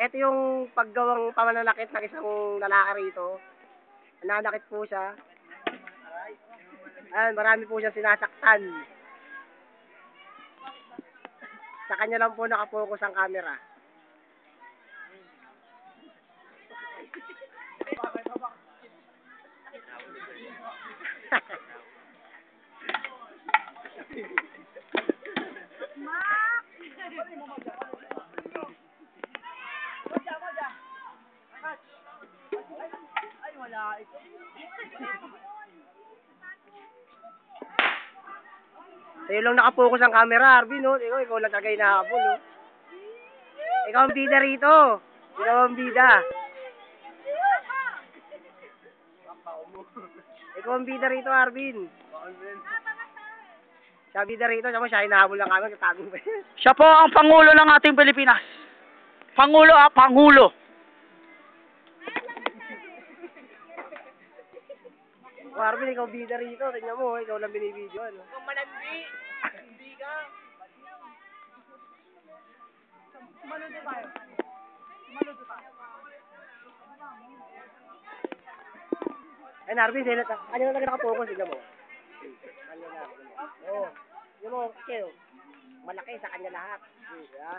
Ito yung paggawang pamananakit ng isang lalaki rito. Nananakit po siya. Ayan, marami po siyang sinasaktan. Sa kanya lang po nakapokus ang camera. Sa'yo lang nakapokus ang camera, Arvin, no? Ikaw lang tagay na habol, no? Ikaw ang bida rito. Ikaw ang bida. Ikaw ang bida rito, Arvin. Siya bida rito, siya hinahabol lang kami, katagong ba yun? Siya po ang Pangulo ng ating Pilipinas. Pangulo, Pangulo. Arvin, ikaw bida rito. Tingnan mo, ikaw lang binibidyo, ano? Kung malandi, hindi ka. Maludo tayo. Maludo tayo. Ay, Arvin, kanya na talaga nakapokus, tingnan mo. Kanya na. Oo. Tingnan mo, kasi, malaki sa kanya lahat. Diba?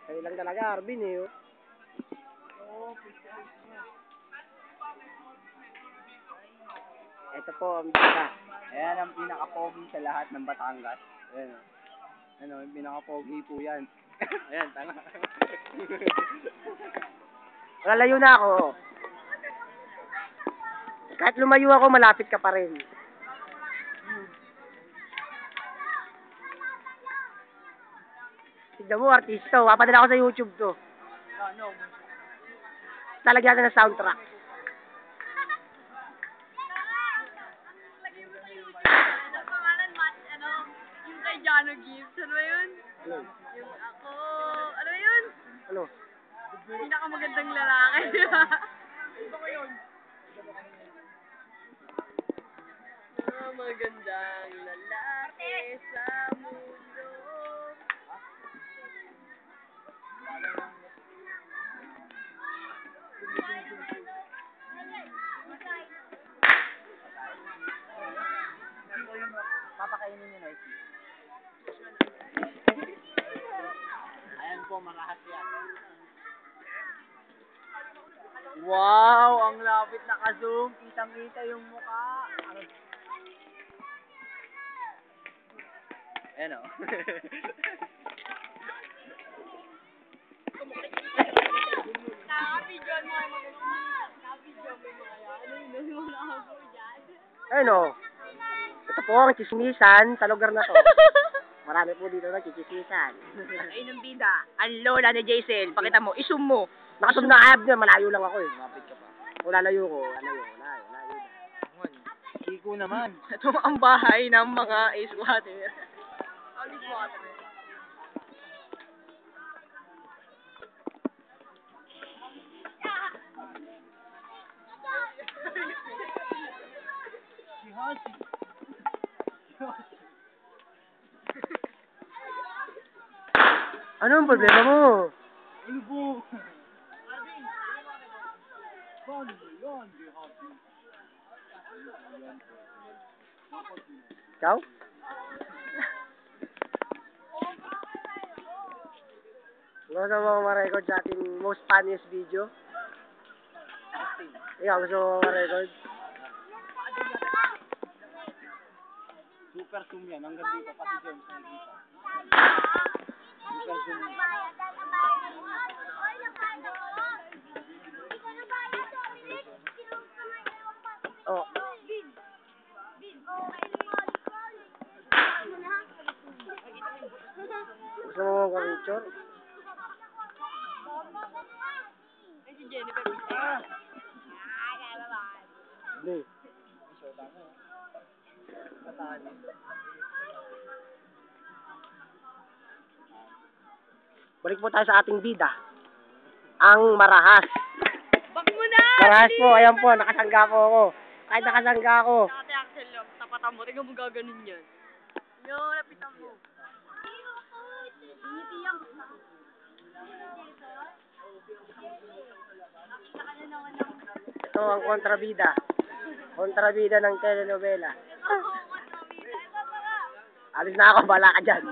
Sa'yo lang talaga, Arvin, eh. Ito po ang bida. Ayan ang pinaka-pogi sa lahat ng Batangas. Ayan. Ano, yung pinaka-pogi po yan. Ayan, tanga. Lalayo na ako. Kahit lumayo ako, malapit ka pa rin. Tignan mo, artista. Papadala ko sa YouTube to. Lalagyan natin ng soundtrack. Ang pangalan, yung kay Jano Gibbs. Ano ba yun? Ano? Yung ako, ano ba yun? Ano? Pinakamagandang lalaki, di ba? Ito ko yun. Magandang lalaki sa mundo. Papakainin nyo na ito. Ayan po, marahas yan. Wow! Ang lapit na ka-zoom. Kitang-kita yung mukha. Ayan o. Nakapidyo mo ay maganda. Nakapidyo mo yung mga yan. Ano yun? Yung mga ako dyan. Ayun o. Ito po ang chismisan sa lugar na to. Marami po dito na chismisan. Ay, ng bida. Ang lola ni Jaisel. Pakita mo, isum mo. Nakasum na ayab niya, malayo lang ako eh. Mapit ka pa. O lalayo ko, lalayo na. Kiko naman. Ito ang bahay ng mga ace water. Olive water. Ano ang problema mo? Ano po? Paano ba yan? Ikaw? Gusto mo ma-record sa ating most funniest video? Ikaw, gusto mo ma-record? Super zoom yan. Hanggang dito, pati James. Super zoom. Oh. Gusto mo mag-picture? Ay, si Jennifer. Hindi. Balik po tayo sa ating bida. Ang marahas. Bak mo na! Marahas po, ayan po, nakasangga po ako. Kahit nakasangga ako. Nakati Axel lang. Tapatan mo. Tingnan mo gaganon yan. Yo, lapitan mo. Tinitiyak. Nakita ka na naman ng... Ito ang kontrabida. Kontrabida ng telenovela. Alis na ako, bala ka dyan.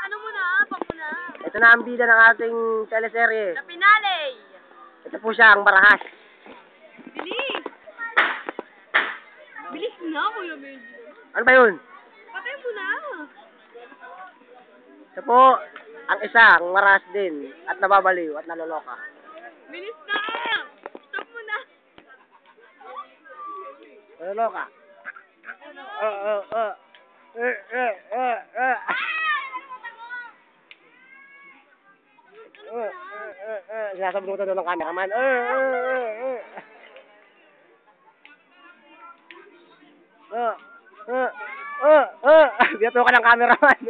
Ano mo na? Pak mo na. Ito na ang bida ng ating teleserye. Sa finale. Ito po siya, ang Marahas. Bilis. Bilis na, Kuya Benji. Ano ba yun? Patay mo na. Ito po, ang isa, ang Marahas din. At nababaliw, at naloloka. Bilis na. Stop mo na. Naloloka. Sinasabunutan doon ng cameraman. Biyato ka ng cameraman.